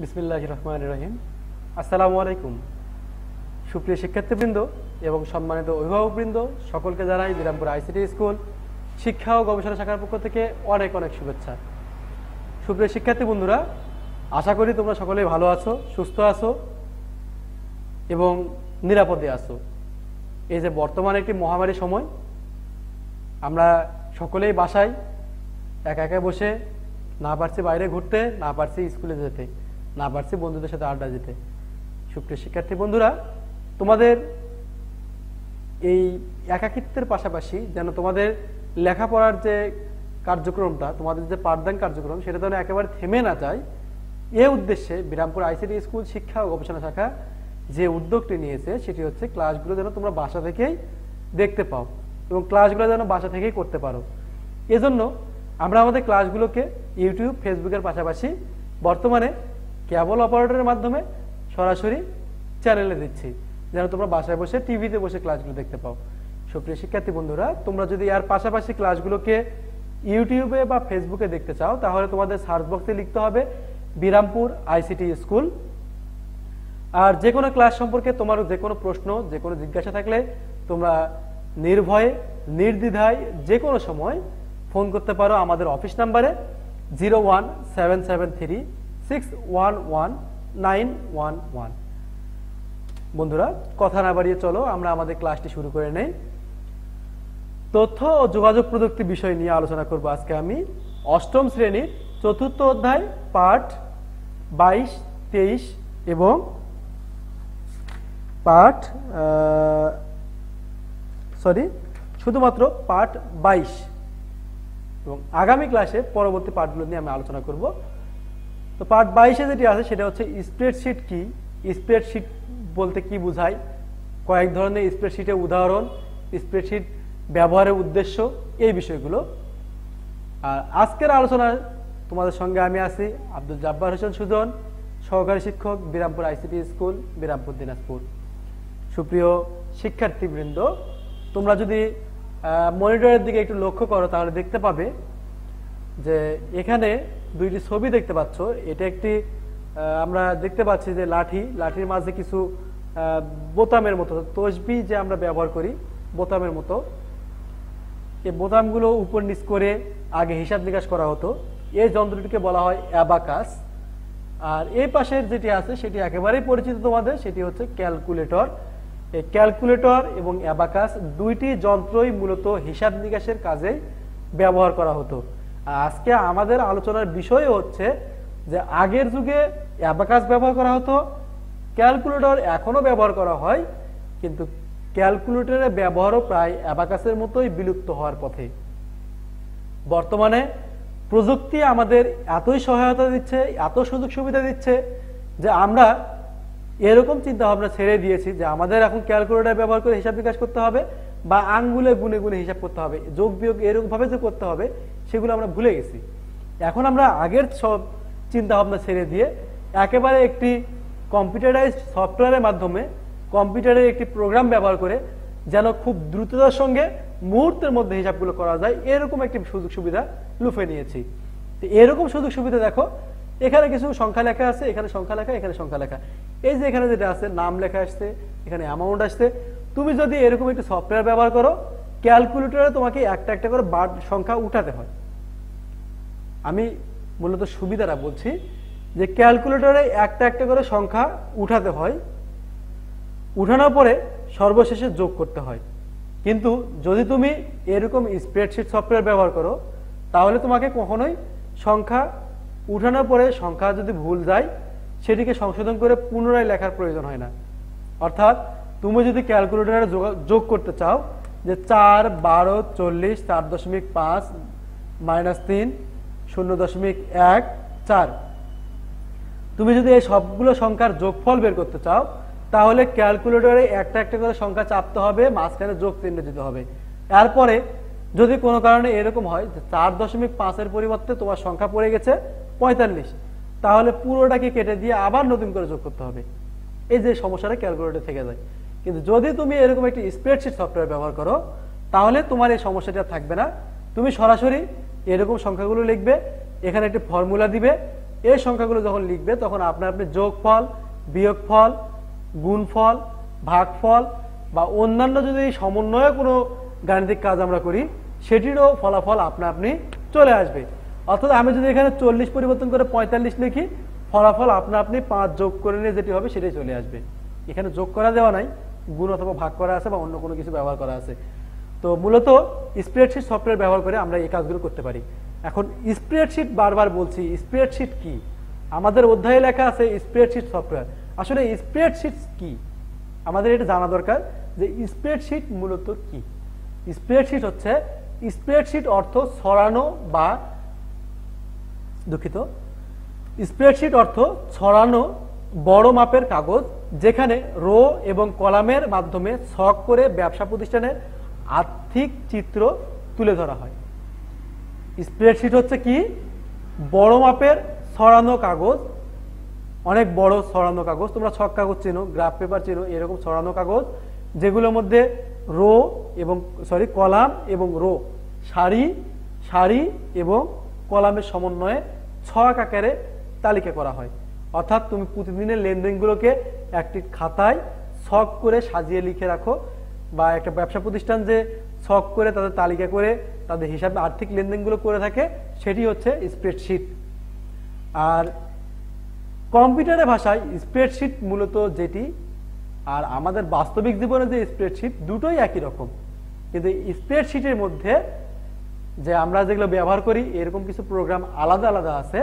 বিসমিল্লাহির রহমানির রহিম। আসসালামু আলাইকুম। সুপ্রিয় শিক্ষার্থীবৃন্দ এবং সম্মানিত অভিভাবকবৃন্দ, সকলকে জানাই বিরামপুর আইসিটি স্কুল শিক্ষা ও গবেষণা শাখার পক্ষ থেকে অনেক অনেক শুভেচ্ছা। সুপ্রিয় শিক্ষার্থী বন্ধুরা, আশা করি তোমরা সকলেই ভালো আছো, সুস্থ আছো এবং নিরাপদে আছো। এই যে বর্তমানে একটি মহামারী সময়, আমরা সকলেই বাসায় একা একা বসে, না পারছি বাইরে ঘুরতে, না পারছি স্কুলে যেতে, না পারছি বন্ধুদের সাথে আড্ডা দিতে। সুপ্রিয় শিক্ষার্থী বন্ধুরা, তোমাদের এই একাকিত্বের পাশাপাশি যেন তোমাদের লেখাপড়ার যে কার্যক্রমটা, তোমাদের যে পাঠদান কার্যক্রম, সেটা যেন একেবারে থেমে না যায়, এ উদ্দেশ্যে বিরামপুর আইসিটি স্কুল শিক্ষা ও গবেষণা শাখা যে উদ্যোগটি নিয়েছে সেটি হচ্ছে ক্লাসগুলো যেন তোমরা বাসা থেকেই দেখতে পাও এবং ক্লাসগুলো যেন বাসা থেকেই করতে পারো। এজন্য আমরা আমাদের ক্লাসগুলোকে ইউটিউব, ফেসবুকের পাশাপাশি বর্তমানে কেবল অপারেটরের মাধ্যমে সরাসরি চ্যানেলে দিচ্ছি, যেন তোমরা বাসায় বসে টিভিতে বসে ক্লাসগুলো দেখতে পাও। সুপ্রিয় শিক্ষার্থী বন্ধুরা, তোমরা যদি এর পাশাপাশি ক্লাসগুলোকে ইউটিউবে বা ফেসবুকে দেখতে চাও, তাহলে তোমাদের সার্চ বক্সে লিখতে হবে বিরামপুর আইসিটি স্কুল। আর যে কোনো ক্লাস সম্পর্কে তোমার যে কোনো প্রশ্ন, যে কোনো জিজ্ঞাসা থাকলে তোমরা নির্ভয়ে, নির্দ্বিধায় যে কোনো সময় ফোন করতে পারো আমাদের অফিস নাম্বারে 01773611911। বন্ধুরা, কথা না বাড়িয়ে চলো আমরা আমাদের ক্লাসটি শুরু করে নেই। তথ্য ও যোগাযোগ প্রযুক্তি বিষয় নিয়ে আলোচনা করব আজকে আমি। অষ্টম শ্রেণীর চতুর্থ অধ্যায় পাঠ 22, 23 এবং শুধুমাত্র পাঠ 22 এবং আগামী ক্লাসে পরবর্তী পাঠগুলো নিয়ে আমি আলোচনা করব। তো পার্ট 22-এ যেটি আছে সেটা হচ্ছে স্প্রেডশিট কি, স্প্রেডশিট বলতে কি বোঝায়, কয়েক ধরনের স্প্রেডশিটের উদাহরণ, স্প্রেডশিট ব্যবহারের উদ্দেশ্য, এই বিষয়গুলো। আর আজকের আলোচনায় তোমাদের সঙ্গে আমি আছি আব্দুল জাব্বার হোসেন সুজন, সহকারী শিক্ষক, বিরামপুর আইসিটি স্কুল, বিরামপুর, দিনাজপুর। সুপ্রিয় শিক্ষার্থীবৃন্দ, তোমরা যদি মনিটরের দিকে একটু লক্ষ্য করো তাহলে দেখতে পাবে যে এখানে দুইটি ছবি দেখতে পাচ্ছ। এটা একটি আমরা দেখতে পাচ্ছি যে লাঠির মাঝে কিছু বোতামের মতো, তসবি যে আমরা ব্যবহার করি বোতামের মতো, এই বোতামগুলো উপর নিচ করে আগে হিসাব নিকাশ করা হতো। এই যন্ত্রটিকে বলা হয় অ্যাবাকাস। আর এই পাশের যেটি আছে সেটি একেবারেই পরিচিত তোমাদের, সেটি হচ্ছে ক্যালকুলেটর। এই ক্যালকুলেটর এবং অ্যাবাকাস দুইটি যন্ত্রই মূলত হিসাব নিকাশের কাজে ব্যবহার করা হতো। আজকে আমাদের আলোচনার বিষয় হচ্ছে যে আগের যুগে অ্যাবাকাস ব্যবহার করা হতো, ক্যালকুলেটর এখনো ব্যবহার করা হয়, কিন্তু ক্যালকুলেটরের ব্যবহারও প্রায় অ্যাবাকাসের মতোই বিলুপ্ত হওয়ার পথে। বর্তমানে প্রযুক্তি আমাদের এতই সহায়তা দিচ্ছে, এত সুযোগ সুবিধা দিচ্ছে যে আমরা এরকম চিন্তা ভাবনা ছেড়ে দিয়েছি যে আমাদের এখন ক্যালকুলেটর ব্যবহার করে হিসাব নিকাশ করতে হবে বা আঙ্গুলে গুনে গুনে হিসাব করতে হবে, যোগ বিয়োগ এরকম ভাবে যে করতে হবে সেগুলো আমরা ভুলে গেছি। এখন আমরা আগের সব চিন্তা ভাবনা ছেড়ে দিয়ে একেবারে একটি কম্পিউটারাইজড সফটওয়্যারের মাধ্যমে, কম্পিউটারের একটি প্রোগ্রাম ব্যবহার করে যেন খুব দ্রুততার সঙ্গে মুহূর্তের মধ্যে হিসাবগুলো করা যায়, এরকম একটি সুযোগ সুবিধা লুফে নিয়েছি। তো এরকম সুযোগ সুবিধা দেখো, এখানে কিছু সংখ্যা লেখা আছে, এখানে সংখ্যা লেখা, এখানে সংখ্যা লেখা, এই যে এখানে যেটা আছে নাম লেখা আসছে, এখানে অ্যামাউন্ট আসছে। তুমি যদি এরকম একটি সফটওয়্যার ব্যবহার করো, ক্যালকুলেটরে তোমাকে একটা একটা করে বার সংখ্যা উঠাতে হয়। আমি মূলত সুবিধাটা বলছি যে ক্যালকুলেটরে একটা একটা করে সংখ্যা উঠাতে হয়, উঠানোর পরে সর্বশেষে যোগ করতে হয়। কিন্তু যদি তুমি এরকম স্প্রেডশিট সফটওয়্যার ব্যবহার করো, তাহলে তোমাকে কখনোই সংখ্যা উঠানোর পরে সংখ্যা যদি ভুল যায়, সেটিকে সংশোধন করে পুনরায় লেখার প্রয়োজন হয় না। অর্থাৎ তুমি যদি ক্যালকুলেটরে যোগ করতে চাও যে 4, 12, 40, 4.5 -3, 0.1, 4, তুমি যদি এই সবগুলো সংখ্যার যোগফল বের করতে চাও, তাহলে ক্যালকুলেটরে একটা একটা করে সংখ্যা চাপতে হবে, মাঝখানে যোগ চিহ্ন দিতে হবে। এরপরে যদি কোনো কারণে এরকম হয় যে 4.5-এর পরিবর্তে তোমার সংখ্যা পড়ে গেছে 45, তাহলে পুরোটাকে কেটে দিয়ে আবার নতুন করে যোগ করতে হবে। এই যে সমস্যাটা ক্যালকুলেটর থেকে যায়। কিন্তু যদি তুমি এরকম একটি স্প্রেডশিট সফটওয়্যার ব্যবহার করো, তাহলে তোমার এই সমস্যাটা থাকবে না। তুমি সরাসরি এরকম সংখ্যাগুলো লিখবে, এখানে একটি ফর্মুলা দিবে, এই সংখ্যাগুলো যখন লিখবে তখন আপনি যোগফল, বিয়োগফল, গুণফল, ভাগফল বা অন্যান্য যদি সমন্বয়ে কোনো গাণিতিক কাজ আমরা করি সেটিরও ফলাফল আপনি চলে আসবে। অর্থাৎ আমি যদি এখানে 40 পরিবর্তন করে 45 লিখি, ফলাফল আপনি 5 যোগ করে নিয়ে যেটি হবে সেটাই চলে আসবে। এখানে যোগ করা দেওয়া নাই, গুণ অথবা ভাগ করা আছে বা অন্য কোনো কিছু ব্যবহার করা আছে। তো মূলত স্প্রেডশিট সফটওয়্যার ব্যবহার করে আমরা এই কাজগুলো করতে পারি। এখন স্প্রেডশিট বারবার বলছি, স্প্রেডশিট কি? আমাদের অধ্যায়ে লেখা আছে স্প্রেডশিট সফটওয়্যার। আসলে স্প্রেডশিট কি আমাদের এটা জানা দরকার যে স্প্রেডশিট মূলত কি। স্প্রেডশিট হচ্ছে, স্প্রেডশিট অর্থ ছড়ানো বা দুঃখিত, স্প্রেডশিট অর্থ ছড়ানো বড় মাপের কাগজ যেখানে রো এবং কলামের মাধ্যমে ছক করে ব্যবসা প্রতিষ্ঠানের আর্থিক চিত্র তুলে ধরা হয়। স্প্রেডশিট হচ্ছে কি? বড় মাপের ছড়ানো কাগজ, অনেক বড় ছড়ানো কাগজ, তোমরা ছক কাগজ চেনো, গ্রাফ পেপার চেনো, এরকম ছড়ানো কাগজ যেগুলোর মধ্যে রো এবং কলাম এবং রো, সারি সারি এবং কলামের সমন্বয়ে ছক আকারে তালিকা করা হয়। অর্থাৎ তুমি প্রতিদিনের লেনদেনগুলোকে একটি খাতায় ছক করে সাজিয়ে লিখে রাখো, বা একটা ব্যবসা প্রতিষ্ঠান যে ছক করে তাদের তালিকা করে তাদের হিসাবে আর্থিক লেনদেনগুলো করে থাকে সেটি হচ্ছে স্প্রেডশিট। আর কম্পিউটারের ভাষায় স্প্রেডশিট মূলত যেটি, আর আমাদের বাস্তবিক জীবনে যে স্প্রেডশিট, দুটোই একই রকম। কিন্তু স্প্রেডশিটের মধ্যে যে আমরা যেগুলো ব্যবহার করি এরকম কিছু প্রোগ্রাম আলাদা আলাদা আছে।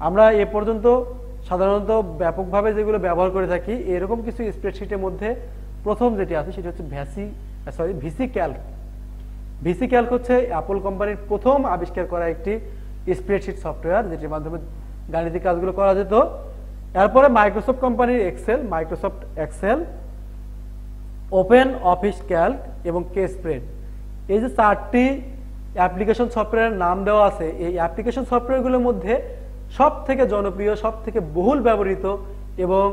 আমরা এ পর্যন্ত সাধারণত ব্যাপকভাবে যেগুলো ব্যবহার করে থাকি এরকম কিছু স্প্রেডশিটের মধ্যে প্রথম যেটি আছে সেটি হচ্ছে ভিসি ক্যালক। ভিসি ক্যালক হচ্ছে অ্যাপল কোম্পানির প্রথম আবিষ্কার করা একটি স্প্রেডশিট সফটওয়্যার যেটির মাধ্যমে গাণিতিক কাজগুলো করা যেত। এরপরে মাইক্রোসফট কোম্পানির Microsoft Excel, open office calc এবং কে স্প্রেড, এই যে 4টি অ্যাপ্লিকেশন সফটওয়্যারের নাম দেওয়া আছে, এই অ্যাপ্লিকেশন সফটওয়্যারগুলোর মধ্যে সব থেকে জনপ্রিয়, সব থেকে বহুল ব্যবহৃত এবং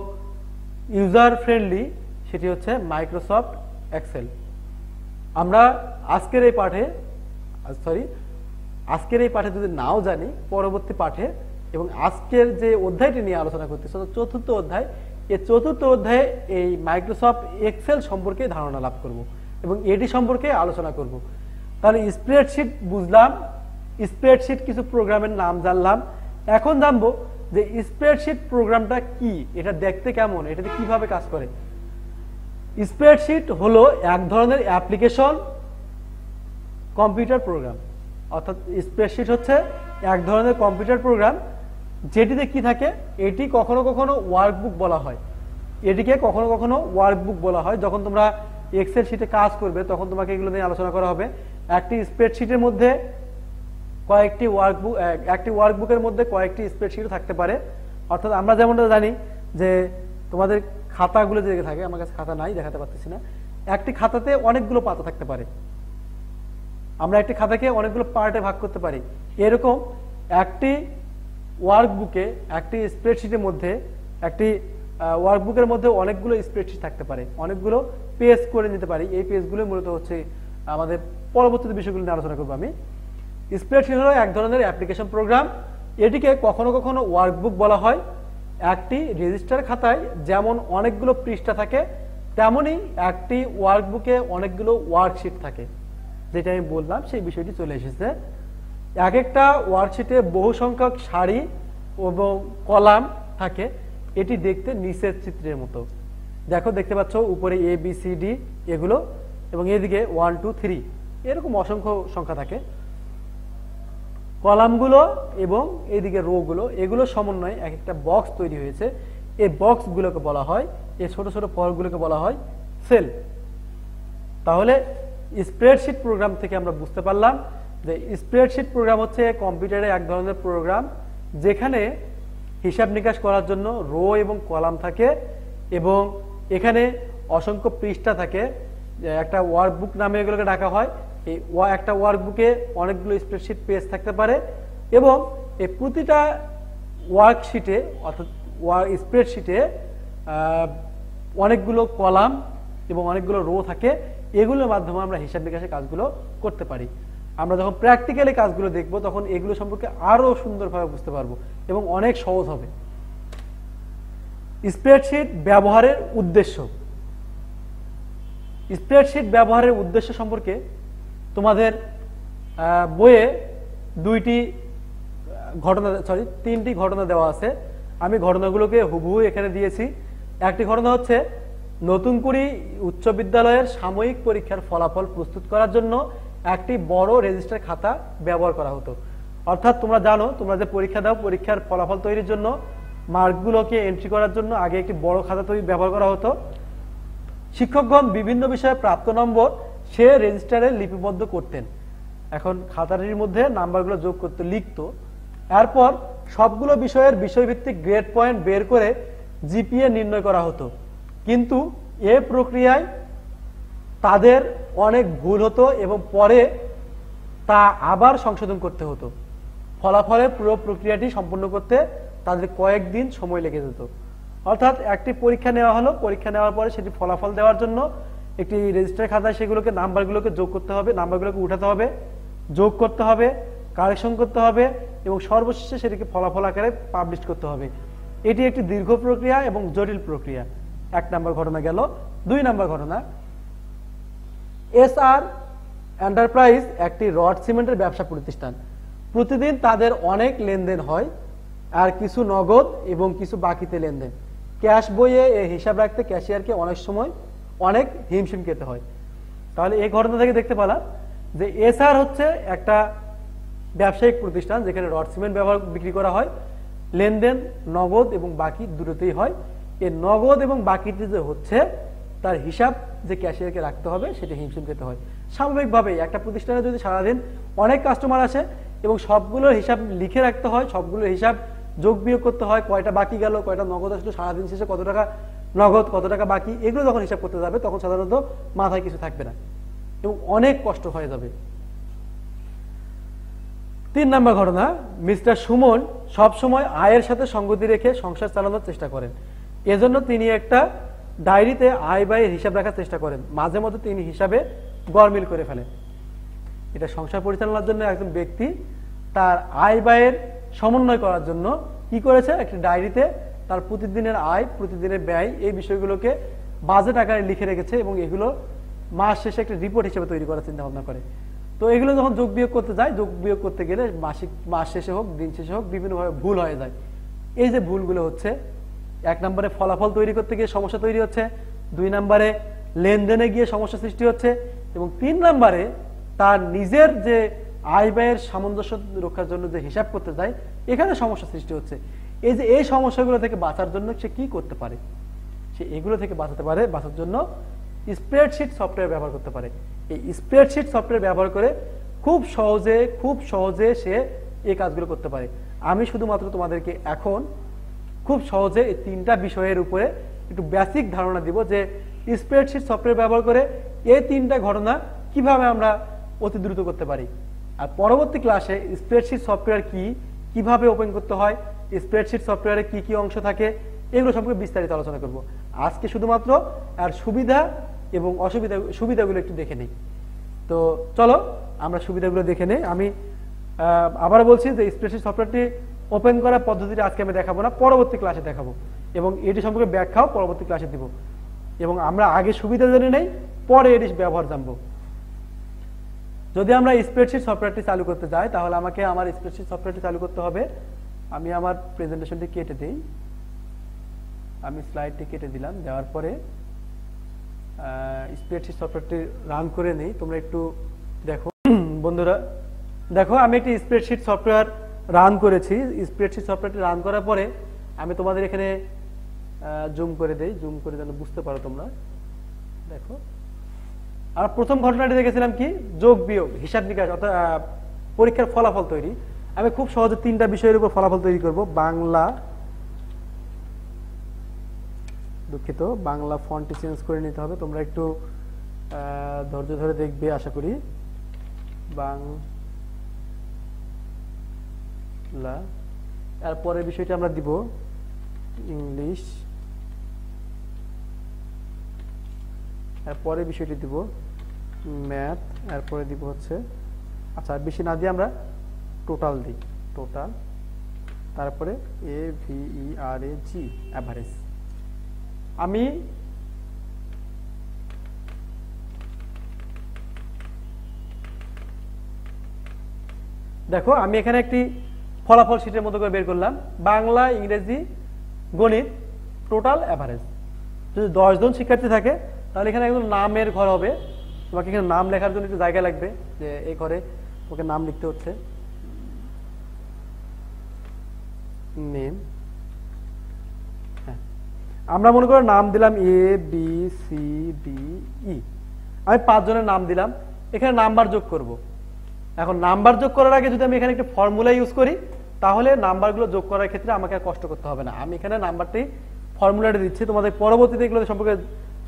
ইউজার ফ্রেন্ডলি সেটি হচ্ছে মাইক্রোসফট এক্সেল। আমরা আজকের এই পাঠে যদি নাও জানি, পরবর্তী পাঠে এবং আজকের যে অধ্যায়টি নিয়ে আলোচনা করতেছে চতুর্থ অধ্যায়, এই চতুর্থ অধ্যায়ে এই মাইক্রোসফট এক্সেল সম্পর্কে ধারণা লাভ করব এবং এটি সম্পর্কে আলোচনা করব। তাহলে স্প্রেডশিট বুঝলাম, স্প্রেডশিট কিছু প্রোগ্রামের নাম জানলাম, এখন জানবো যে স্প্রেডশিট প্রোগ্রামটা কি, এটা দেখতে কেমন, এটাতে কিভাবে কাজ করে। স্প্রেডশিট হলো এক ধরনের অ্যাপ্লিকেশন কম্পিউটার প্রোগ্রাম। অর্থাৎ স্প্রেডশিট হচ্ছে এক ধরনের কম্পিউটার প্রোগ্রাম যেটিতে কি থাকে, এটি কখনো কখনো ওয়ার্কবুক বলা হয়, এটিকে কখনো কখনো ওয়ার্কবুক বলা হয়। যখন তোমরা এক্সেল শিটে কাজ করবে তখন তোমাকে এগুলো নিয়ে আলোচনা করা হবে। একটি স্প্রেডশিটের মধ্যে কয়েকটি একটি ওয়ার্কবুকের মধ্যে কয়েকটি স্প্রেডশিটও থাকতে পারে। অর্থাৎ আমরা যেমনটা জানি যে তোমাদের খাতাগুলো যে থাকে, আমার কাছে খাতা নাই দেখাতে পারতেছি না, একটি খাতাতে অনেকগুলো পাতা থাকতে পারে, আমরা একটি খাতাকে অনেকগুলো পার্টে ভাগ করতে পারি। এরকম একটি ওয়ার্কবুকে, একটি স্প্রেডশিটের মধ্যে, একটি ওয়ার্কবুকের মধ্যে অনেকগুলো স্প্রেডশিট থাকতে পারে, অনেকগুলো পেজ করে নিতে পারি। এই পেজগুলো মূলত হচ্ছে আমাদের পরবর্তী বিষয়গুলো নিয়ে আলোচনা করবো আমি। স্প্রেডশিট হলো এক ধরনের অ্যাপ্লিকেশন প্রোগ্রাম, এটিকে কখনো কখনো ওয়ার্কবুক বলা হয়। একটি রেজিস্টার খাতায় যেমন অনেকগুলো পৃষ্ঠা থাকে তেমনি একটি ওয়ার্কবুকে অনেকগুলো ওয়ার্কশিট থাকে, যেটা আমি বললাম সেই বিষয়টি চলে এসেছে। এক একটা ওয়ার্কশিটে বহু সংখ্যক সারি এবং কলাম থাকে, এটি দেখতে নিচের চিত্রের মতো। দেখতে পাচ্ছ উপরে ABCD এগুলো এবং এদিকে 1 2 3 এরকম অসংখ্য সংখ্যা থাকে। কলামগুলো এবং এইদিকে রো গুলো, এগুলো সমন্বয়ে এক একটা বক্স তৈরি হয়েছে। এই বক্সগুলোকে বলা হয়, এই ছোট ছোট ফলগুলোকে বলা হয় সেল। তাহলে স্প্রেডশিট প্রোগ্রাম থেকে আমরা বুঝতে পারলাম যে স্প্রেডশিট প্রোগ্রাম হচ্ছে কম্পিউটারে এক ধরনের প্রোগ্রাম যেখানে হিসাব নিকাশ করার জন্য রো এবং কলাম থাকে এবং এখানে অসংখ্য পৃষ্ঠা থাকে। একটা ওয়ার্কবুক নামে এগুলোকে ডাকা হয়। এই একটা ওয়ার্কবুকে অনেকগুলো স্প্রেডশিট পেজ থাকতে পারে এবং এই প্রতিটা ওয়ার্কশিটে অর্থাৎ স্প্রেডশিটে অনেকগুলো কলাম এবং অনেকগুলো রো থাকে, এগুলোর মাধ্যমে আমরা হিসাব নিকাশের কাজগুলো করতে পারি। আমরা যখন প্র্যাকটিক্যালি কাজগুলো দেখব তখন এগুলো সম্পর্কে আরো সুন্দরভাবে বুঝতে পারবো এবং অনেক সহজ হবে। স্প্রেডশিট ব্যবহারের উদ্দেশ্য। স্প্রেডশিট ব্যবহারের উদ্দেশ্য সম্পর্কে তোমাদের বইয়ে তিনটি ঘটনা দেওয়া আছে। আমি ঘটনাগুলোকে হুবহু এখানে দিয়েছি। একটি ঘটনা হচ্ছে নতুন করে উচ্চ বিদ্যালয়ের সাময়িক পরীক্ষার ফলাফল প্রস্তুত করার জন্য একটি বড় রেজিস্টার খাতা ব্যবহার করা হতো। অর্থাৎ তোমরা জানো, তোমরা যে পরীক্ষা দাও, পরীক্ষার ফলাফল তৈরির জন্য মার্কগুলোকে এন্ট্রি করার জন্য আগে একটি বড় খাতা ব্যবহার করা হতো। শিক্ষকগণ বিভিন্ন বিষয়ে প্রাপ্ত নম্বর সে রেজিস্টারে লিপিবদ্ধ করতেন। এখন খাতাটির মধ্যে নাম্বারগুলো যোগ করতে লিখতো। এরপর সবগুলো বিষয়ের বিষয়ভিত্তিক গ্রেড পয়েন্ট বের করে জিপিএ নির্ণয় করা হতো। কিন্তু এ প্রক্রিয়ায় তাদের অনেক ভুল হতো এবং পরে তা আবার সংশোধন করতে হতো। ফলাফলের পুরো প্রক্রিয়াটি সম্পূর্ণ করতে তাদের কয়েকদিন সময় লেগে যেত। অর্থাৎ একটি পরীক্ষা নেওয়া হলো, পরীক্ষা নেওয়ার পরে সেটি ফলাফল দেওয়ার জন্য একটি রেজিস্টার খাতায় সেগুলোকে নাম্বারগুলোকে যোগ করতে হবে, নাম্বারগুলোকে উঠাতে হবে, যোগ করতে হবে, কারেকশন করতে হবে এবং সর্বশেষে সেটিকে ফলাফল আকারে পাবলিশ করতে হবে। এটি একটি দীর্ঘ প্রক্রিয়া এবং জটিল প্রক্রিয়া। 1 নম্বর ঘটনা গেল। 2 নম্বর ঘটনা, এসআর এন্টারপ্রাইজ একটি রড সিমেন্টের ব্যবসা প্রতিষ্ঠান। প্রতিদিন তাদের অনেক লেনদেন হয়, আর কিছু নগদ এবং কিছু বাকিতে লেনদেন। ক্যাশ বইয়ে হিসাব রাখতে ক্যাশিয়ারকে অনেক সময় অনেক হিমশিম খেতে হয়। তাহলে এই ঘটনা থেকে দেখতে পেলাম যে এসআর হচ্ছে একটা ব্যবসায়িক প্রতিষ্ঠান যেখানে রড সিমেন্ট বিক্রি করা হয়। লেনদেন নগদ এবং বাকি দুটোতেই হয়। এই নগদ এবং বাকিতে যে হচ্ছে তার হিসাব যে ক্যাশিয়ারকে রাখতে হবে সেটা হিমশিম খেতে হয়। স্বাভাবিকভাবেই একটা প্রতিষ্ঠানে যদি সারাদিন অনেক কাস্টমার আসে এবং সবগুলোর হিসাব লিখে রাখতে হয়, সবগুলোর হিসাব যোগ বিয়োগ করতে হয়, কয়টা বাকি গেল, কয়টা নগদ আসলো, সারাদিন শেষে কত টাকা নগদ, কত টাকা বাকি, এগুলো যখন হিসাব করতে যাবে তখন সাধারণত মাথায় কিছু থাকবে না এবং অনেক কষ্ট হয়ে যাবে। 3 নম্বর ঘটনা, মিস্টার সুমন সবসময় আয়ের সাথে সঙ্গতি রেখে সংসার চালানোর চেষ্টা করেন। এজন্য তিনি একটা ডায়েরিতে আয় ব্যয়ের হিসাব রাখার চেষ্টা করেন। মাঝে মধ্যে তিনি হিসাবে গরমিল করে ফেলেন। এটা সংসার পরিচালনার জন্য একজন ব্যক্তি তার আয় ব্যয়ের সমন্বয় করার জন্য কি করেছে, একটি ডায়েরিতে তার প্রতিদিনের আয়, প্রতিদিনের ব্যয়, এই বিষয়গুলোকে বাজেট আকারে লিখে রেখেছে এবং এগুলো মাস শেষে একটা রিপোর্ট হিসেবে তৈরি করার চিন্তা ভাবনা করে। তো এগুলো যখন যোগ বিয়োগ করতে যায়, যোগ বিয়োগ করতে গেলে মাস শেষে হোক, দিন শেষে হোক, বিভিন্নভাবে ভুল হয়ে যায়। এই যে ভুলগুলো হচ্ছে, 1 নম্বরে ফলাফল তৈরি করতে গিয়ে সমস্যা তৈরি হচ্ছে, 2 নম্বরে লেনদেনে গিয়ে সমস্যা সৃষ্টি হচ্ছে এবং 3 নম্বরে তার নিজের যে আয় ব্যয়ের সামঞ্জস্য রক্ষার জন্য যে হিসাব করতে যায় এখানে সমস্যা সৃষ্টি হচ্ছে। এই যে এই সমস্যাগুলো থেকে বাঁচার জন্য সে কি করতে পারে, সে এগুলো থেকে বাঁচার জন্য স্প্রেডশিট সফটওয়্যার ব্যবহার করতে পারে। এই স্প্রেডশিট সফটওয়্যার ব্যবহার করে খুব সহজে সে এই কাজগুলো করতে পারে। আমি শুধুমাত্র তোমাদেরকে এখন খুব সহজে এই 3টা বিষয়ের উপরে একটু বেসিক ধারণা দিব যে স্প্রেডশিট সফটওয়্যার ব্যবহার করে এই 3টা ঘটনা কিভাবে আমরা অতি দ্রুত করতে পারি। আর পরবর্তী ক্লাসে স্প্রেডশিট সফটওয়্যার কি, কিভাবে ওপেন করতে হয়, স্প্রেডশিট সফটওয়্যারে কি কি অংশ থাকে, এগুলো সম্পর্কে বিস্তারিত আলোচনা করব। আজকে শুধুমাত্র আর সুবিধা এবং সুবিধাগুলো একটু দেখে নিই। তো চলো আমরা সুবিধাগুলো দেখে নিই। আমি আবার বলছি যে স্প্রেডশিট সফটওয়্যারটি ওপেন করার পদ্ধতিটা আজকে আমি দেখাবো না, পরবর্তী ক্লাসে দেখাবো এবং এটি সম্পর্কে ব্যাখ্যাও পরবর্তী ক্লাসে দিব এবং আমরা আগে সুবিধা জেনে নেই, পরে এটি ব্যবহার জানবো। যদি আমরা স্প্রেডশিট সফটওয়্যারটি চালু করতে যাই তাহলে আমাকে আমার স্প্রেডশিট সফটওয়্যারটি চালু করতে হবে। আমি আমার প্রেজেন্টেশনটি কেটে দিই, আমি স্লাইডটি কেটে দিলাম, দেওয়ার পরে স্প্রেডশিট সফটওয়্যারটি রান করে নেই। তোমরা একটু দেখো বন্ধুরা, দেখো আমি একটি স্প্রেডশিট সফটওয়্যার রান করেছি। স্প্রেডশিট সফটওয়্যারটি রান করার পরে আমি তোমাদের এখানে জুম করে দেই, জুম করে যেন বুঝতে পারো তোমরা। দেখো আর প্রথম ঘটনাটি দেখেছিলাম কি, যোগ বিয়োগ, হিসাব নিকাশ, অর্থাৎ পরীক্ষার ফলাফল তৈরি। আমি খুব সহজে 3টা বিষয়ের উপর ফলাফল তৈরি করব। বাংলা, দুঃখিত, বাংলা ফন্টটি চেঞ্জ করে নিতে হবে, তোমরা একটু ধৈর্য ধরে দেখবে আশা করি। বাংলা, এরপরের বিষয়টি আমরা দিব ইংলিশ, এরপরের বিষয়টি দিব ম্যাথ, এরপরে দিব হচ্ছে আচ্ছা বেশি না দিয়ে আমরা টোটাল দিই, টোটাল, তারপরে AVERAG অ্যাভারেজ। আমি দেখো আমি এখানে একটি ফলাফল শীটের মতো করে বের করলাম, বাংলা, ইংরেজি, গণিত টোটাল অ্যাভারেজ। যদি 10 জন শিক্ষার্থী থাকে তাহলে এখানে একদম নামের ঘর হবে, তোমাকে এখানে নাম লেখার জন্য একটু জায়গা লাগবে, যে এই ঘরে ওকে নাম লিখতে হচ্ছে, নেম। হ্যাঁ, আমরা মনে করো নাম দিলাম ABCDE, আমি 5 জনের নাম দিলাম, এখানে নাম্বার যোগ করব। এখন নাম্বার যোগ করার আগে যদি আমি এখানে একটা ফর্মুলা ইউজ করি তাহলে নাম্বারগুলো যোগ করার ক্ষেত্রে আমাকে আর কষ্ট করতে হবে না। আমি এখানে নাম্বারটি ফর্মুলাটা দিচ্ছি, তোমাদের পরবর্তীতে এগুলো সম্পর্কে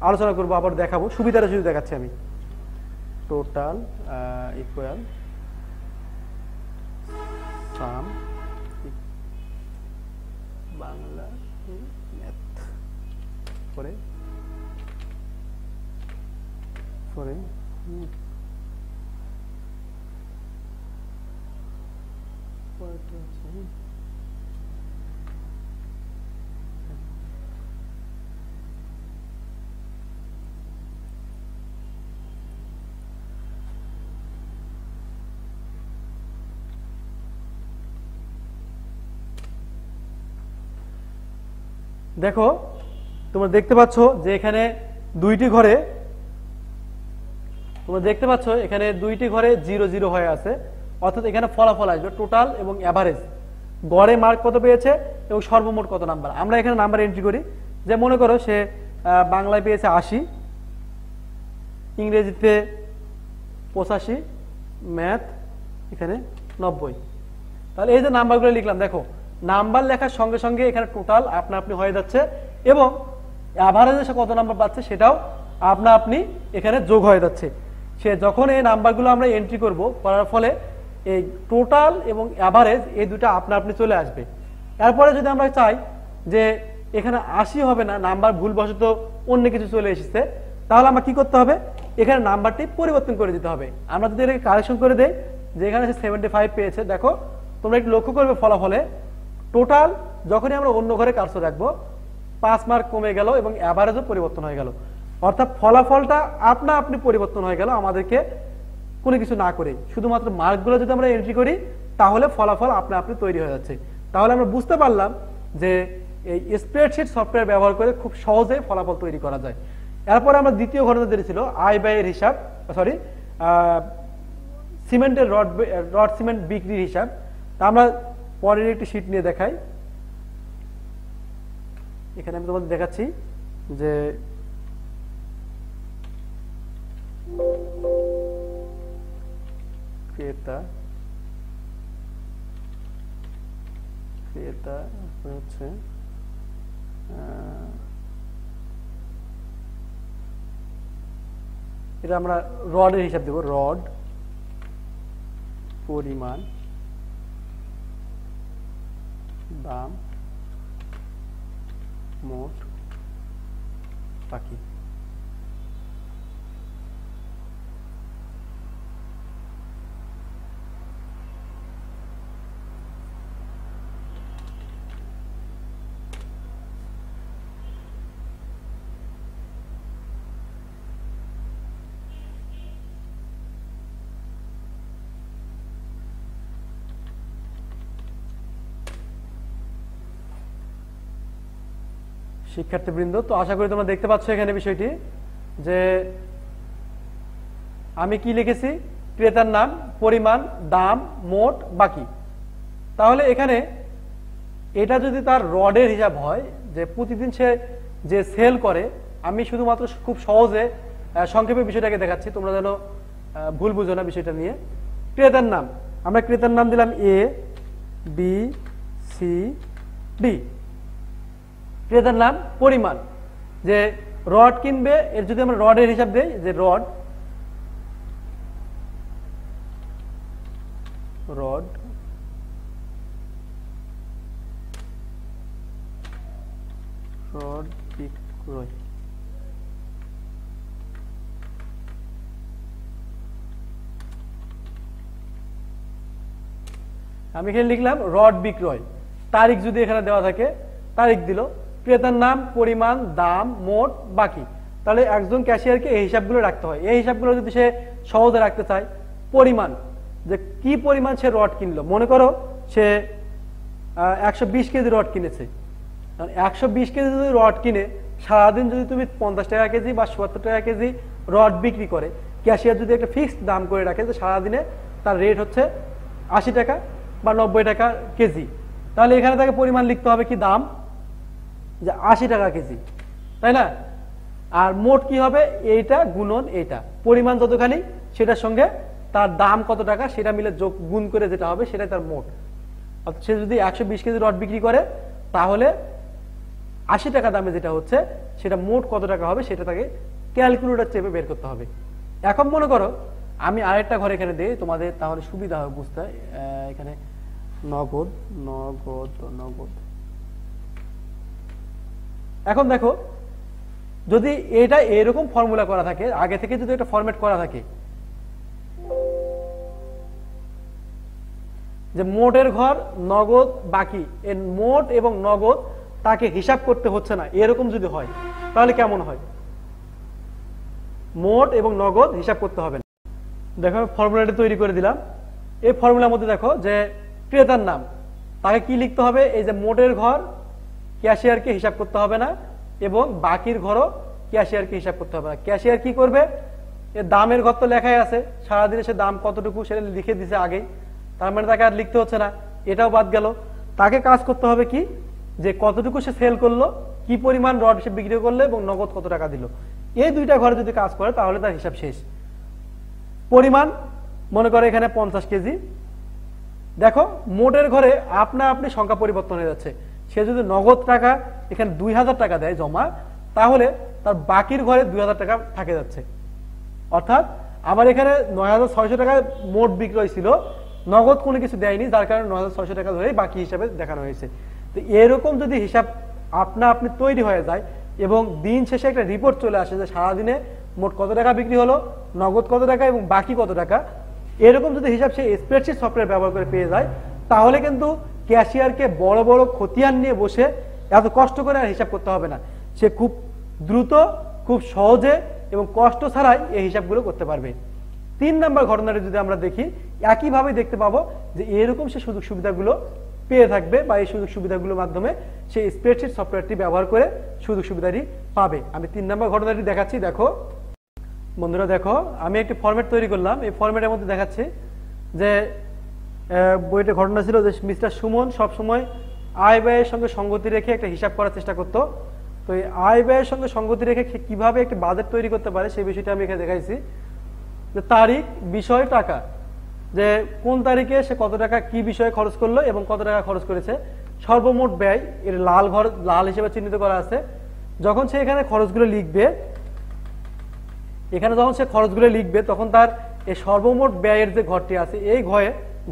আলোচনা করবো, আবার দেখাবো, সুবিধাটা শুধু দেখাচ্ছি আমি। টোটাল ইকুয়াল সাম বাংলা ম্যাথ করে করে দেখো তোমরা দেখতে পাচ্ছ যে এখানে দুইটি ঘরে, তোমরা দেখতে পাচ্ছ এখানে দুইটি ঘরে 0 0 হয়ে আছে, অর্থাৎ এখানে ফলাফল আসবে টোটাল এবং অ্যাভারেজ, গড়ে মার্ক কত পেয়েছে এবং সর্বমোট কত নাম্বার। আমরা এখানে নাম্বার এন্ট্রি করি, যে মনে করো সে বাংলায় পেয়েছে 80, ইংরেজিতে 85, ম্যাথ এখানে 90। তাহলে এই যে নাম্বারগুলো লিখলাম, দেখো নাম্বার লেখার সঙ্গে সঙ্গে এখানে টোটাল আপনা আপনি হয়ে যাচ্ছে এবং অ্যাভারেজে সে কত নাম্বার পাচ্ছে সেটাও আপনা আপনি এখানে যোগ হয়ে যাচ্ছে। সে যখন এই নাম্বারগুলো আমরা এন্ট্রি করব, করার ফলে এই টোটাল এবং অ্যাভারেজ এই দুটো আপনা আপনি চলে আসবে। এরপরে যদি আমরা চাই যে এখানে 80 হবে না, নাম্বার ভুলবশত অন্য কিছু চলে এসেছে, তাহলে আমরা কি করতে হবে, এখানে নাম্বারটি পরিবর্তন করে দিতে হবে। আমরা যদি এটাকে কারেকশন করে দেই, যে এখানে সে 75 পেয়েছে, দেখো তোমরা একটু লক্ষ্য করবে ফলাফলে টোটাল যখনই আমরা অন্য ঘরে কার্সর রাখবো 5 মার্ক কমে গেল এবং অ্যাভারেজও পরিবর্তন হয়ে গেল, অর্থাৎ ফলাফলটা আপনা আপনি পরিবর্তন হয়ে গেল আমাদেরকে কোনো কিছু না করে। শুধুমাত্র মার্কগুলো যদি আমরা এন্ট্রি করি তাহলে ফলাফল আপনা আপনি তৈরি হয়ে যাচ্ছে। তাহলে আমরা বুঝতে পারলাম যে এই স্প্রেডশিট সফটওয়্যার ব্যবহার করে খুব সহজেই ফলাফল তৈরি করা যায়। এরপরে আমরা দ্বিতীয় ঘটনা যেটি ছিল আয় ব্যয়ের হিসাব, সরি সিমেন্টের রড সিমেন্ট বিক্রির হিসাব। তা আমরা পরের একটি শীট নিয়ে দেখাই, এখানে আমি তোমাদের দেখাচ্ছি যে ক্রেতা হচ্ছে এটা আমরা রডের হিসাব দেব, রড পরিমাণ, দাম, মোট, বাকি। শিক্ষার্থীবৃন্দ, তো আশা করি তোমরা দেখতে পাচ্ছ এখানে বিষয়টি, যে আমি কি লিখেছি, ক্রেতার নাম, পরিমাণ, দাম, মোট, বাকি। তাহলে এখানে এটা যদি তার রডের হিসাব হয়, যে প্রতিদিন সে যে সেল করে, আমি শুধুমাত্র খুব সহজে সংক্ষেপে বিষয়টাকে দেখাচ্ছি, তোমরা যেন ভুল বুঝো না বিষয়টা নিয়ে। ক্রেতার নাম, আমরা ক্রেতার নাম দিলাম ABCD। ক্রেতার নাম, পরিমাণ, যে রড কিনবে, এর যদি আমরা রডের হিসাব দেই, যে রড বিক্রয়, আমি এখানে লিখলাম রড বিক্রয়, তারিখ যদি এখানে দেওয়া থাকে তারিখ দিল, ক্রেতার নাম, পরিমাণ, দাম, মোট, বাকি। তাহলে একজন ক্যাশিয়ারকে এই হিসাবগুলো রাখতে হয়। এই হিসাবগুলো যদি সে সহজে রাখতে চায়, পরিমাণ, যে কি পরিমাণ সে রড কিনলো, মনে করো সে 120 কেজি রড কিনেছে। 120 কেজি যদি রড কিনে সারাদিন যদি তুমি 50 টাকা কেজি বা 70 টাকা কেজি রড বিক্রি করে, ক্যাশিয়ার যদি একটা ফিক্সড দাম করে রাখে যে সারাদিনে তার রেট হচ্ছে 80 টাকা বা 90 টাকা কেজি, তাহলে এখানে তাকে পরিমাণ লিখতে হবে কি, দাম, যে 80 টাকা কেজি, তাই না? আর মোট কি হবে, এইটা গুণন এইটা, পরিমাণ যতখানি সেটার সঙ্গে তার দাম কত টাকা সেটা মিলে যোগ গুণ করে যেটা হবে সেটাই তার মোট। অর্থাৎ সে যদি 120 কেজি রড বিক্রি করে তাহলে 80 টাকা দামে যেটা হচ্ছে সেটা মোট কত টাকা হবে সেটা তাকে ক্যালকুলেটর চেপে বের করতে হবে। এখন মনে করো আমি আরেকটা ঘর এখানে দিই তোমাদের, তাহলে সুবিধা হবে বুঝতে। এখানে নগদ নগদ নগদ। এখন দেখো যদি এটা এরকম ফর্মুলা করা থাকে, আগে থেকে যদি একটা ফরম্যাট করা থাকে যে মোটের ঘর নগদ বাকি, এর মোট এবং নগদ তাকে হিসাব করতে হচ্ছে না, এরকম যদি হয় তাহলে কেমন হয়? মোট এবং নগদ হিসাব করতে হবে না। দেখো ফর্মুলাটা তৈরি করে দিলাম। এই ফর্মুলার মধ্যে দেখো যে ক্রেতার নাম, তাকে কি লিখতে হবে, এই যে মোটের ঘর ক্যাশিয়ারকে হিসাব করতে হবে না এবং বাকির ঘরও ক্যাশিয়ারকে হিসাব করতে হবে না। ক্যাশিয়ার কি করবে, এর দামের ঘর তো লেখাই আছে, সারাদিনে সে দাম কতটুকু সেটা লিখে দিছে আগেই, তার মানে তাকে আর লিখতে হচ্ছে না, এটাও বাদ গেল। তাকে কাজ করতে হবে কি, যে কতটুকু সে সেল করলো, কি পরিমাণ রড সে বিক্রি করলো এবং নগদ কত টাকা দিল, এই দুইটা ঘরে যদি কাজ করে তাহলে তার হিসাব শেষ। পরিমাণ মনে করে এখানে 50 কেজি, দেখো মোটের ঘরে আপনা আপনি সংখ্যা পরিবর্তন হয়ে যাচ্ছে। সে যদি নগদ টাকা এখানে 2000 টাকা দেয় জমা, তাহলে তার বাকির ঘরে 2000 টাকা থাকে যাচ্ছে। অর্থাৎ আমার এখানে 9600 টাকা মোট বিক্রয় ছিল, নগদ কোনো কিছু দেয়নি, যার কারণে 9600 টাকা ধরে বাকি হিসাবে দেখানো হয়েছে। তো এরকম যদি হিসাব আপনা আপনি তৈরি হয়ে যায় এবং দিন শেষে একটা রিপোর্ট চলে আসে যে সারাদিনে মোট কত টাকা বিক্রি হলো, নগদ কত টাকা এবং বাকি কত টাকা, এরকম যদি হিসাব সে স্প্রেডশিট সফটওয়্যার ব্যবহার করে পেয়ে যায়, তাহলে কিন্তু ক্যাশিয়ারকে বড় বড় খতিয়ান নিয়ে বসে এত কষ্ট করে আর হিসাব করতে হবে না। সে খুব দ্রুত, খুব সহজে এবং কষ্ট ছাড়াই এই হিসাবগুলো করতে পারবে। 3 নম্বর ঘটনাটা যদি আমরা দেখি, একইভাবে দেখতে পাবো যে এরকম সে সুযোগ সুবিধাগুলো পেয়ে থাকবে বা এই সুযোগ সুবিধাগুলোর মাধ্যমে সে স্প্রেডশিট সফটওয়্যারটি ব্যবহার করে সুযোগ সুবিধাটি পাবে। আমি 3 নম্বর ঘটনাটি দেখাচ্ছি। দেখো বন্ধুরা, দেখো আমি একটি ফরম্যাট তৈরি করলাম। এই ফরম্যাটের মধ্যে দেখাচ্ছি যে বইটা ঘটনা ছিল যে মিস্টার সুমন সবসময় আয় ব্যয়ের সঙ্গে সঙ্গতি রেখে একটা হিসাব করার চেষ্টা করতো। তো এই আয় ব্যয়ের সঙ্গে সঙ্গতি রেখে কিভাবে একটা বাজেট তৈরি করতে পারে সেই বিষয়টা আমি এখানে দেখাইছি। যে তারিখ, বিষয়, টাকা, যে কোন তারিখে সে কত টাকা কি বিষয়ে খরচ করলো এবং কত টাকা খরচ করেছে, সর্বমোট ব্যয়, এর লাল হিসেবে চিহ্নিত করা আছে। যখন সে এখানে খরচগুলো লিখবে, যখন সে খরচগুলো লিখবে তখন তার এই সর্বমোট ব্যয়ের যে ঘরটি আছে এই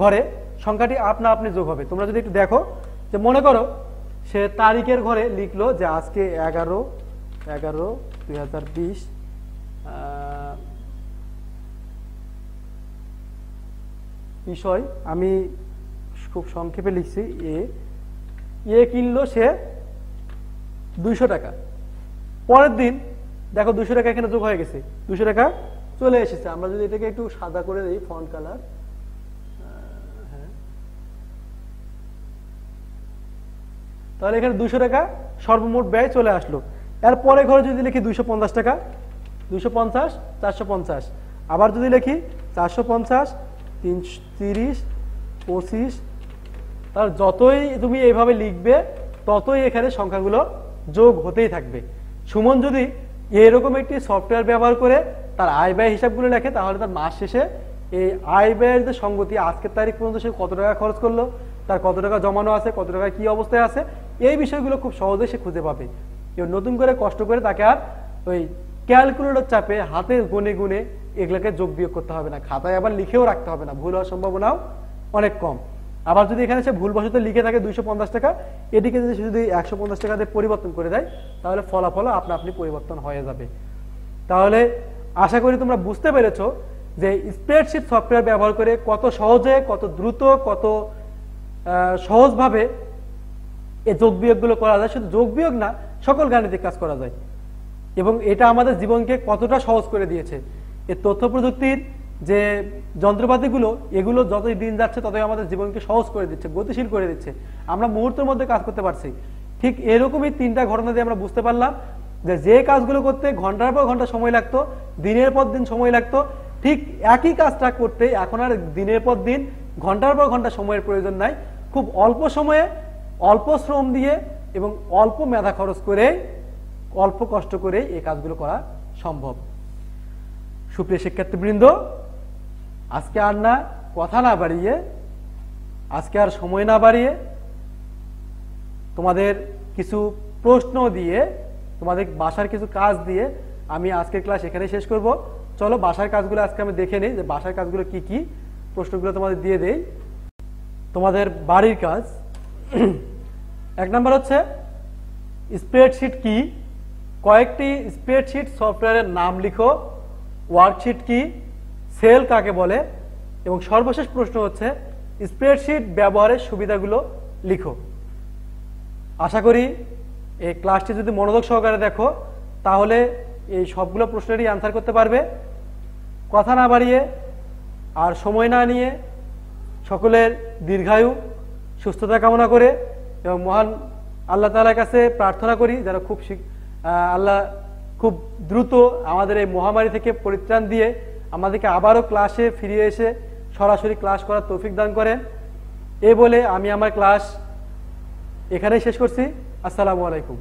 ঘরে সংখ্যাটি আপনা আপনি যোগ হবে। তোমরা যদি একটু দেখো, যে মনে করো সে তারিখের ঘরে লিখলো যে আজকে 11/11/2020 বিষয়, আমি খুব সংক্ষেপে লিখছি, এ কিনলো সে 200 টাকা। পরের দিন দেখো 200 টাকা এখানে যোগ হয়ে গেছে, 200 টাকা চলে এসেছে। আমরা যদি এটাকে একটু সাদা করে দিই, ফন্ট কালার, তাহলে এখানে 200 টাকা সর্বমোট ব্যয় চলে আসলো। এরপরে ঘরে যদি লিখি 250 টাকা, 250, 450, আবার যদি লিখি 450, 30, 25, তাহলে যতই তুমি এইভাবে লিখবে ততই এখানে সংখ্যাগুলো যোগ হতেই থাকবে। সুমন যদি এরকম একটি সফটওয়্যার ব্যবহার করে তার আয় ব্যয় হিসাবগুলো লেখে, তাহলে তার মাস শেষে এই আয় ব্যয়ের যে সঙ্গতি, আজকের তারিখ পর্যন্ত সে কত টাকা খরচ করলো, তার কত টাকা জমানো আছে, কত টাকা কি অবস্থায় আছে, এই বিষয়গুলো খুব সহজে সে খুঁজে পাবে। নতুন করে কষ্ট করে তাকে আর ওই ক্যালকুলেটর চাপে হাতে গুনে গুনে এগুলোকে যোগ বিয়োগ করতে হবে না, খাতায় আবার লিখেও রাখতে হবে না, ভুল হওয়ার সম্ভাবনাও অনেক কম। আবার যদি এখানে সে ভুলবশত লিখে থাকে 250 টাকা, এটিকে যদি 150 টাকাতে পরিবর্তন করে দেয় তাহলে ফলাফল আপনা আপনি পরিবর্তন হয়ে যাবে। তাহলে আশা করি তোমরা বুঝতে পেরেছো যে স্প্রেডশিট সফটওয়্যার ব্যবহার করে কত সহজে, কত দ্রুত, কত সহজভাবে এই যোগ বিয়োগগুলো করা যায়। শুধু যোগ বিয়োগ না, সকল গাণিতিক কাজ করা যায় এবং এটা আমাদের জীবনকে কতটা সহজ করে দিয়েছে। এই তথ্য প্রযুক্তির যে যন্ত্রপাতিগুলো, এগুলো যতই দিন যাচ্ছে ততই আমাদের জীবনকে সহজ করে দিচ্ছে, গতিশীল করে দিচ্ছে। আমরা মুহূর্তের মধ্যে কাজ করতে পারছি। ঠিক এরকমই 3টা ঘটনা দিয়ে আমরা বুঝতে পারলাম যে কাজগুলো করতে ঘন্টার পর ঘন্টা সময় লাগতো, দিনের পর দিন সময় লাগতো, ঠিক একই কাজটা করতে এখন আর দিনের পর দিন ঘন্টার পর ঘন্টা সময়ের প্রয়োজন নাই। খুব অল্প সময়ে, অল্প শ্রম দিয়ে এবং অল্প মেধা খরচ করে, অল্প কষ্ট করে এই কাজগুলো করা সম্ভব। সুপ্রিয় শিক্ষার্থীবৃন্দ, আজকে আর না কথা না বাড়িয়ে, আজকে আর সময় না বাড়িয়ে তোমাদের কিছু প্রশ্ন দিয়ে, তোমাদের বাসার কিছু কাজ দিয়ে আমি আজকের ক্লাস এখানে শেষ করব। চলো বাসার কাজগুলো আজকে আমি দেখে নিই যে বাসার কাজগুলো কি কি, প্রশ্নগুলো তোমাদের দিয়ে দেই। তোমাদের বাড়ির কাজ 1 নম্বর হচ্ছে স্প্রেডশিট কি, কয়েকটি স্প্রেডশিট সফটওয়্যারের নাম লিখো। ওয়ার্কশিট কি, সেল কাকে বলে, এবং সর্বশেষ প্রশ্ন হচ্ছে স্প্রেডশিট ব্যবহারের সুবিধাগুলো লিখো। আশা করি এই ক্লাসটি যদি মনোযোগ সহকারে দেখো তাহলে এই সবগুলো প্রশ্নেরই আনসার করতে পারবে। কথা না বাড়িয়ে আর সময় না নিয়ে সকলের দীর্ঘায়ু সুস্থতা কামনা করে এবং মহান আল্লাহ তাআলার কাছে প্রার্থনা করি যেন আল্লাহ খুব দ্রুত আমাদের এই মহামারী থেকে পরিত্রাণ দিয়ে আমাদেরকে আবারও ক্লাসে ফিরে এসে সরাসরি ক্লাস করার তৌফিক দান করেন। এই বলে আমি আমার ক্লাস এখানেই শেষ করছি। আসসালামু আলাইকুম।